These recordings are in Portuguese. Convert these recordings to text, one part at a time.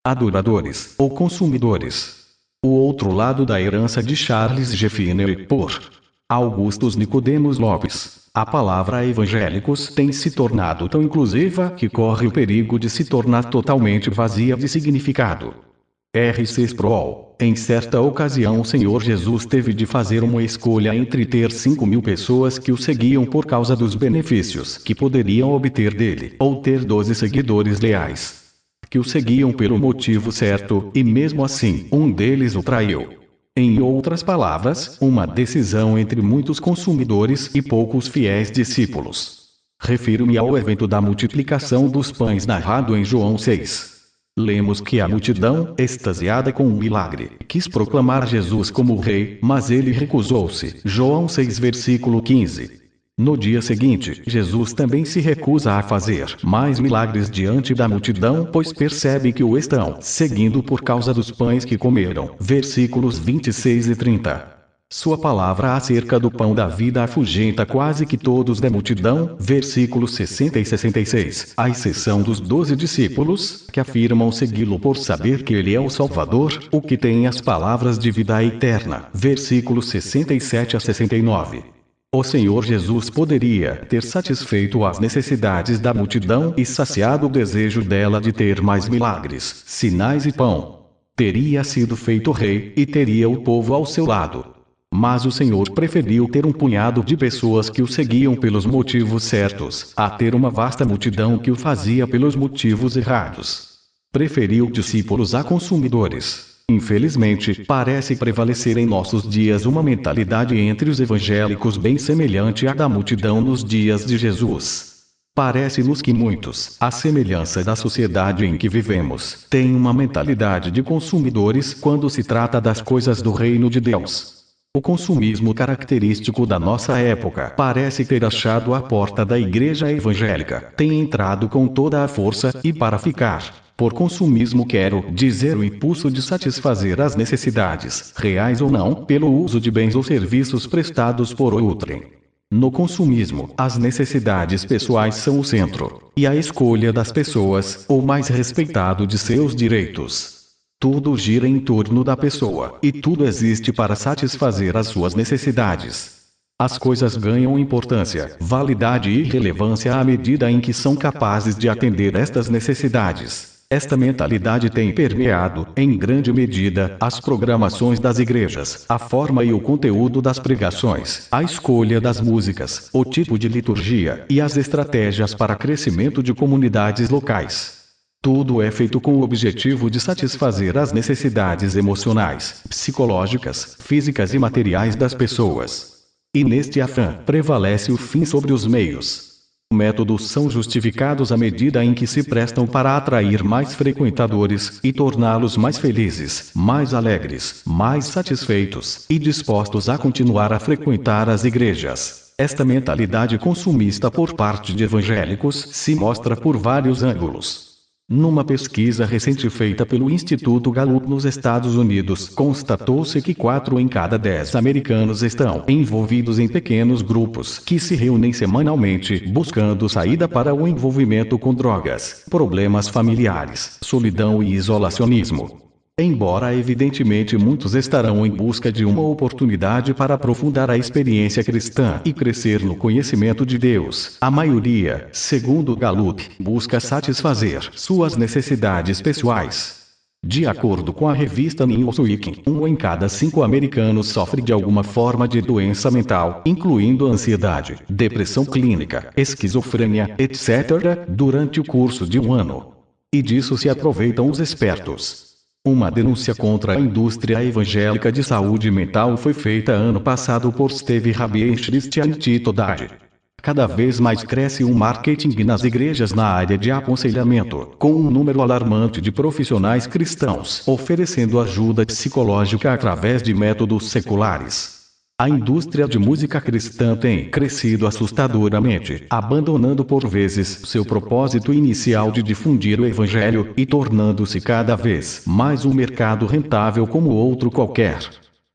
Adoradores ou consumidores. O outro lado da herança de Charles G. Finney, por Augustus Nicodemos Lopes. A palavra evangélicos tem se tornado tão inclusiva que corre o perigo de se tornar totalmente vazia de significado. R.C. Sproul. Em certa ocasião o Senhor Jesus teve de fazer uma escolha entre ter 5.000 pessoas que o seguiam por causa dos benefícios que poderiam obter dele, ou ter 12 seguidores leais que o seguiam pelo motivo certo, e mesmo assim, um deles o traiu. Em outras palavras, uma decisão entre muitos consumidores e poucos fiéis discípulos. Refiro-me ao evento da multiplicação dos pães narrado em João 6. Lemos que a multidão, extasiada com um milagre, quis proclamar Jesus como rei, mas ele recusou-se. João 6 versículo 15. No dia seguinte, Jesus também se recusa a fazer mais milagres diante da multidão, pois percebe que o estão seguindo por causa dos pães que comeram. Versículos 26 e 30. Sua palavra acerca do pão da vida afugenta quase que todos da multidão. Versículos 60 e 66. À exceção dos 12 discípulos, que afirmam segui-lo por saber que ele é o Salvador, o que tem as palavras de vida eterna. Versículos 67 a 69. O Senhor Jesus poderia ter satisfeito as necessidades da multidão e saciado o desejo dela de ter mais milagres, sinais e pão. Teria sido feito rei, e teria o povo ao seu lado. Mas o Senhor preferiu ter um punhado de pessoas que o seguiam pelos motivos certos, a ter uma vasta multidão que o fazia pelos motivos errados. Preferiu discípulos a consumidores. Infelizmente, parece prevalecer em nossos dias uma mentalidade entre os evangélicos bem semelhante à da multidão nos dias de Jesus. Parece-nos que muitos, à semelhança da sociedade em que vivemos, têm uma mentalidade de consumidores quando se trata das coisas do reino de Deus. O consumismo característico da nossa época parece ter achado a porta da igreja evangélica, tem entrado com toda a força, e para ficar. Por consumismo quero dizer o impulso de satisfazer as necessidades, reais ou não, pelo uso de bens ou serviços prestados por outrem. No consumismo, as necessidades pessoais são o centro, e a escolha das pessoas, o mais respeitado de seus direitos. Tudo gira em torno da pessoa, e tudo existe para satisfazer as suas necessidades. As coisas ganham importância, validade e relevância à medida em que são capazes de atender estas necessidades. Esta mentalidade tem permeado, em grande medida, as programações das igrejas, a forma e o conteúdo das pregações, a escolha das músicas, o tipo de liturgia, e as estratégias para crescimento de comunidades locais. Tudo é feito com o objetivo de satisfazer as necessidades emocionais, psicológicas, físicas e materiais das pessoas. E neste afã, prevalece o fim sobre os meios. Métodos são justificados à medida em que se prestam para atrair mais frequentadores, e torná-los mais felizes, mais alegres, mais satisfeitos, e dispostos a continuar a frequentar as igrejas. Esta mentalidade consumista por parte de evangélicos se mostra por vários ângulos. Numa pesquisa recente feita pelo Instituto Gallup nos Estados Unidos, constatou-se que 4 em cada 10 americanos estão envolvidos em pequenos grupos que se reúnem semanalmente buscando saída para o envolvimento com drogas, problemas familiares, solidão e isolacionismo. Embora evidentemente muitos estarão em busca de uma oportunidade para aprofundar a experiência cristã e crescer no conhecimento de Deus, a maioria, segundo Gallup, busca satisfazer suas necessidades pessoais. De acordo com a revista Newsweek, 1 em cada 5 americanos sofre de alguma forma de doença mental, incluindo ansiedade, depressão clínica, esquizofrênia, etc., durante o curso de um ano. E disso se aproveitam os espertos. Uma denúncia contra a indústria evangélica de saúde mental foi feita ano passado por Steve Rabier e Christian Tito Dade. Cada vez mais cresce o marketing nas igrejas na área de aconselhamento, com um número alarmante de profissionais cristãos oferecendo ajuda psicológica através de métodos seculares. A indústria de música cristã tem crescido assustadoramente, abandonando por vezes seu propósito inicial de difundir o evangelho, e tornando-se cada vez mais um mercado rentável como outro qualquer.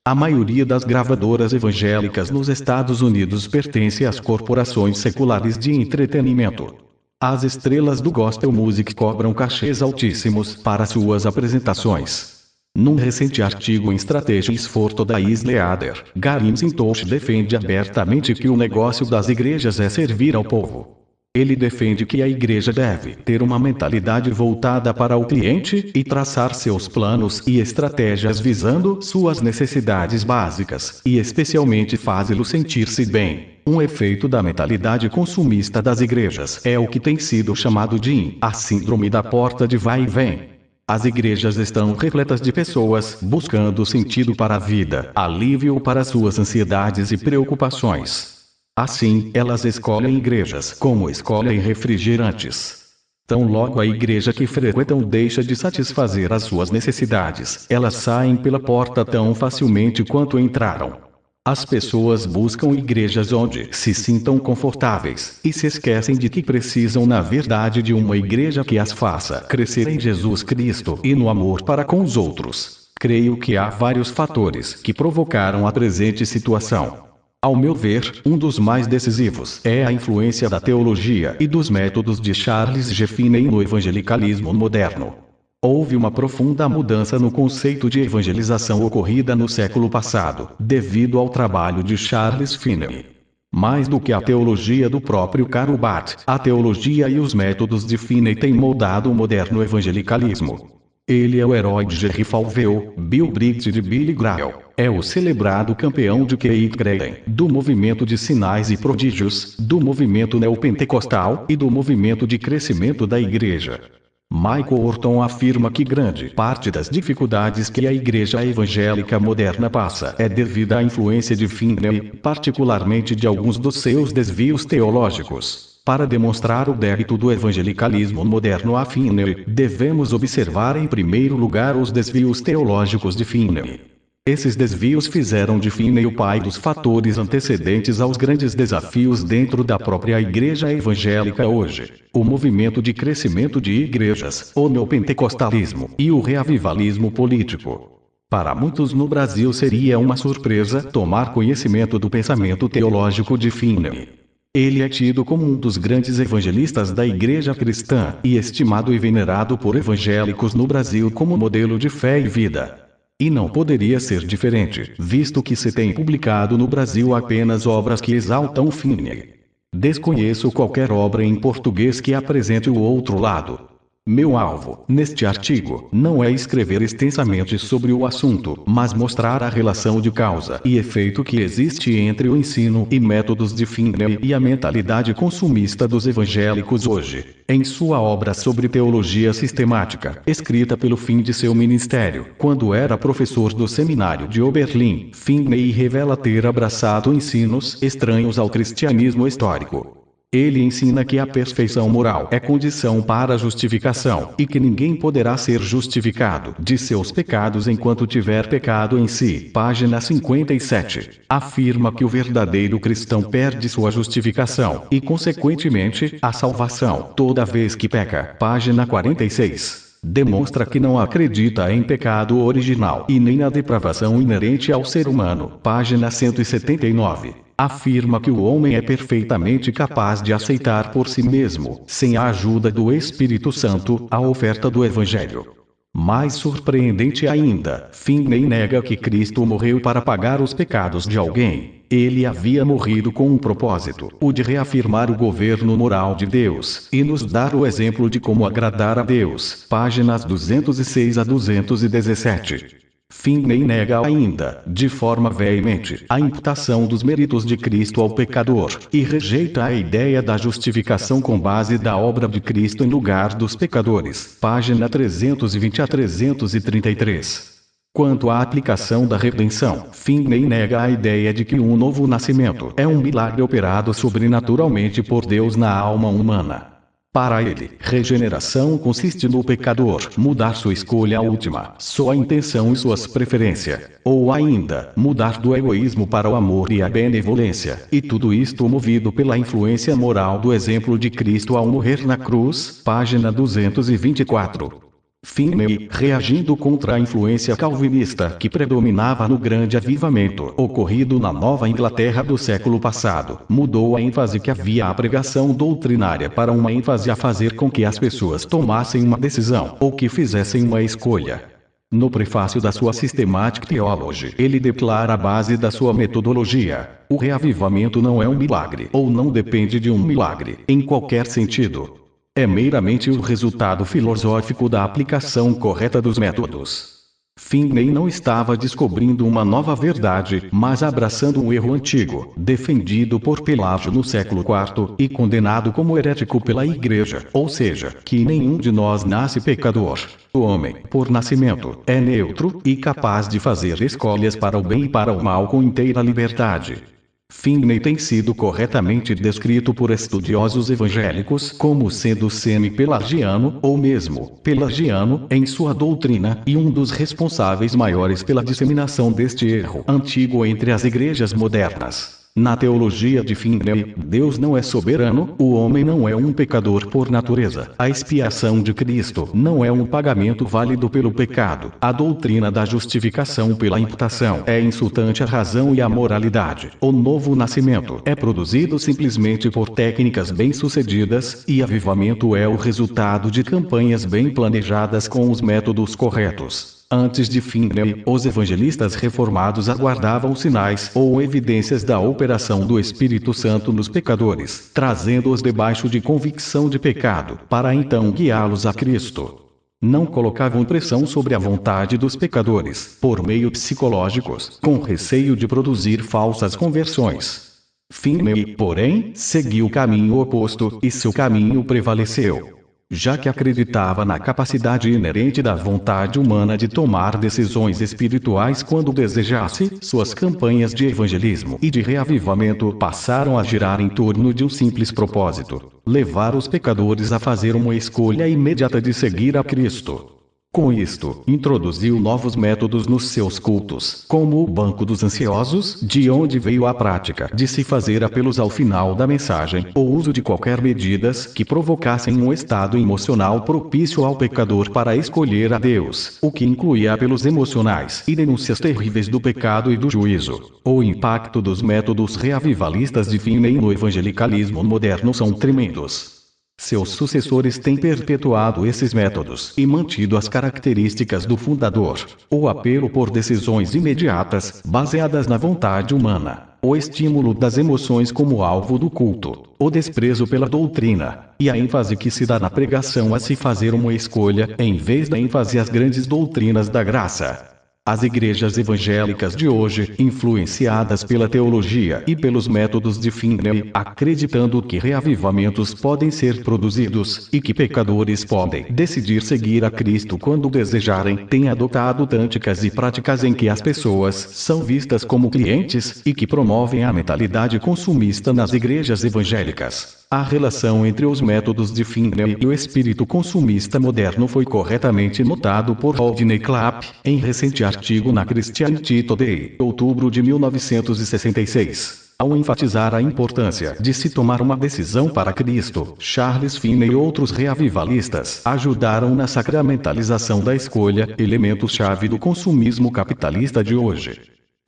A maioria das gravadoras evangélicas nos Estados Unidos pertence às corporações seculares de entretenimento. As estrelas do gospel music cobram cachês altíssimos para suas apresentações. Num recente artigo em Strategies for Today's Leader, Gary Sintosh defende abertamente que o negócio das igrejas é servir ao povo. Ele defende que a igreja deve ter uma mentalidade voltada para o cliente e traçar seus planos e estratégias visando suas necessidades básicas, e especialmente fazê-lo sentir-se bem. Um efeito da mentalidade consumista das igrejas é o que tem sido chamado de a síndrome da porta de vai e vem. As igrejas estão repletas de pessoas buscando sentido para a vida, alívio para suas ansiedades e preocupações. Assim, elas escolhem igrejas como escolhem refrigerantes. Tão logo a igreja que frequentam deixa de satisfazer as suas necessidades, elas saem pela porta tão facilmente quanto entraram. As pessoas buscam igrejas onde se sintam confortáveis, e se esquecem de que precisam na verdade de uma igreja que as faça crescer em Jesus Cristo e no amor para com os outros. Creio que há vários fatores que provocaram a presente situação. Ao meu ver, um dos mais decisivos é a influência da teologia e dos métodos de Charles G. Finney no evangelicalismo moderno. Houve uma profunda mudança no conceito de evangelização ocorrida no século passado, devido ao trabalho de Charles Finney. Mais do que a teologia do próprio Karl Barth, a teologia e os métodos de Finney têm moldado o moderno evangelicalismo. Ele é o herói de Jerry Falwell, Bill Briggs e de Billy Graham. É o celebrado campeão de Keith Graham, do movimento de sinais e prodígios, do movimento neopentecostal e do movimento de crescimento da igreja. Michael Horton afirma que grande parte das dificuldades que a igreja evangélica moderna passa é devida à influência de Finney, particularmente de alguns dos seus desvios teológicos. Para demonstrar o débito do evangelicalismo moderno a Finney, devemos observar em primeiro lugar os desvios teológicos de Finney. Esses desvios fizeram de Finney o pai dos fatores antecedentes aos grandes desafios dentro da própria igreja evangélica hoje: o movimento de crescimento de igrejas, o neopentecostalismo e o reavivalismo político. Para muitos no Brasil seria uma surpresa tomar conhecimento do pensamento teológico de Finney. Ele é tido como um dos grandes evangelistas da igreja cristã, e estimado e venerado por evangélicos no Brasil como modelo de fé e vida. E não poderia ser diferente, visto que se tem publicado no Brasil apenas obras que exaltam Finney. Desconheço qualquer obra em português que apresente o outro lado. Meu alvo, neste artigo, não é escrever extensamente sobre o assunto, mas mostrar a relação de causa e efeito que existe entre o ensino e métodos de Finney e a mentalidade consumista dos evangélicos hoje. Em sua obra sobre teologia sistemática, escrita pelo fim de seu ministério, quando era professor do seminário de Oberlin, Finney revela ter abraçado ensinos estranhos ao cristianismo histórico. Ele ensina que a perfeição moral é condição para a justificação, e que ninguém poderá ser justificado de seus pecados enquanto tiver pecado em si. Página 57. Afirma que o verdadeiro cristão perde sua justificação, e consequentemente, a salvação, toda vez que peca. Página 46. Demonstra que não acredita em pecado original e nem na depravação inerente ao ser humano. Página 179. Afirma que o homem é perfeitamente capaz de aceitar por si mesmo, sem a ajuda do Espírito Santo, a oferta do Evangelho. Mais surpreendente ainda, Finney nega que Cristo morreu para pagar os pecados de alguém. Ele havia morrido com um propósito, o de reafirmar o governo moral de Deus, e nos dar o exemplo de como agradar a Deus. Páginas 206 a 217. Finney nega ainda, de forma veemente, a imputação dos méritos de Cristo ao pecador, e rejeita a ideia da justificação com base da obra de Cristo em lugar dos pecadores. Página 320 a 333. Quanto à aplicação da redenção, Finney nega a ideia de que um novo nascimento é um milagre operado sobrenaturalmente por Deus na alma humana. Para ele, regeneração consiste no pecador mudar sua escolha última, sua intenção e suas preferências, ou ainda, mudar do egoísmo para o amor e a benevolência, e tudo isto movido pela influência moral do exemplo de Cristo ao morrer na cruz. Página 224. Finney, reagindo contra a influência calvinista que predominava no grande avivamento ocorrido na Nova Inglaterra do século passado, mudou a ênfase que havia à pregação doutrinária para uma ênfase a fazer com que as pessoas tomassem uma decisão ou que fizessem uma escolha. No prefácio da sua Systematic Theology, ele declara a base da sua metodologia: o reavivamento não é um milagre ou não depende de um milagre, em qualquer sentido. É meramente o resultado filosófico da aplicação correta dos métodos. Finney não estava descobrindo uma nova verdade, mas abraçando um erro antigo, defendido por Pelágio no século IV, e condenado como herético pela Igreja, ou seja, que nenhum de nós nasce pecador. O homem, por nascimento, é neutro, e capaz de fazer escolhas para o bem e para o mal com inteira liberdade. Finney tem sido corretamente descrito por estudiosos evangélicos como sendo semi-pelagiano, ou mesmo pelagiano, em sua doutrina, e um dos responsáveis maiores pela disseminação deste erro antigo entre as igrejas modernas. Na teologia de Finney, Deus não é soberano, o homem não é um pecador por natureza, a expiação de Cristo não é um pagamento válido pelo pecado, a doutrina da justificação pela imputação é insultante à razão e à moralidade, o novo nascimento é produzido simplesmente por técnicas bem-sucedidas, e avivamento é o resultado de campanhas bem planejadas com os métodos corretos. Antes de Finney, os evangelistas reformados aguardavam sinais ou evidências da operação do Espírito Santo nos pecadores, trazendo-os debaixo de convicção de pecado, para então guiá-los a Cristo. Não colocavam pressão sobre a vontade dos pecadores, por meio psicológicos, com receio de produzir falsas conversões. Finney, porém, seguiu o caminho oposto, e seu caminho prevaleceu. Já que acreditava na capacidade inerente da vontade humana de tomar decisões espirituais quando desejasse, suas campanhas de evangelismo e de reavivamento passaram a girar em torno de um simples propósito: levar os pecadores a fazer uma escolha imediata de seguir a Cristo. Com isto, introduziu novos métodos nos seus cultos, como o Banco dos Ansiosos, de onde veio a prática de se fazer apelos ao final da mensagem, o uso de qualquer medidas que provocassem um estado emocional propício ao pecador para escolher a Deus, o que incluía apelos emocionais e denúncias terríveis do pecado e do juízo. O impacto dos métodos reavivalistas de Finney no evangelicalismo moderno são tremendos. Seus sucessores têm perpetuado esses métodos e mantido as características do fundador: o apelo por decisões imediatas, baseadas na vontade humana, o estímulo das emoções como alvo do culto, o desprezo pela doutrina, e a ênfase que se dá na pregação a se fazer uma escolha, em vez da ênfase às grandes doutrinas da graça. As igrejas evangélicas de hoje, influenciadas pela teologia e pelos métodos de Finney, acreditando que reavivamentos podem ser produzidos e que pecadores podem decidir seguir a Cristo quando desejarem, têm adotado táticas e práticas em que as pessoas são vistas como clientes e que promovem a mentalidade consumista nas igrejas evangélicas. A relação entre os métodos de Finney e o espírito consumista moderno foi corretamente notado por Rodney Clapp, em recente artigo na Christianity Today, outubro de 1966. Ao enfatizar a importância de se tomar uma decisão para Cristo, Charles Finney e outros reavivalistas ajudaram na sacramentalização da escolha, elemento-chave do consumismo capitalista de hoje.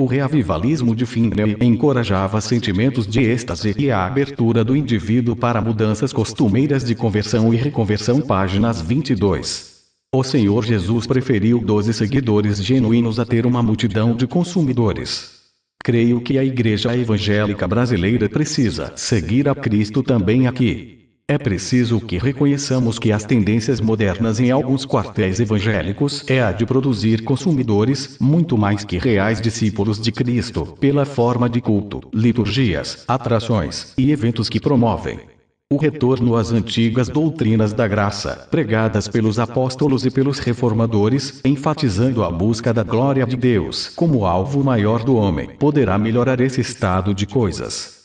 O reavivalismo de Finney encorajava sentimentos de êxtase e a abertura do indivíduo para mudanças costumeiras de conversão e reconversão. Páginas 22. O Senhor Jesus preferiu 12 seguidores genuínos a ter uma multidão de consumidores. Creio que a igreja evangélica brasileira precisa seguir a Cristo também aqui. É preciso que reconheçamos que as tendências modernas em alguns quartéis evangélicos é a de produzir consumidores, muito mais que reais discípulos de Cristo, pela forma de culto, liturgias, atrações e eventos que promovem. O retorno às antigas doutrinas da graça, pregadas pelos apóstolos e pelos reformadores, enfatizando a busca da glória de Deus como alvo maior do homem, poderá melhorar esse estado de coisas.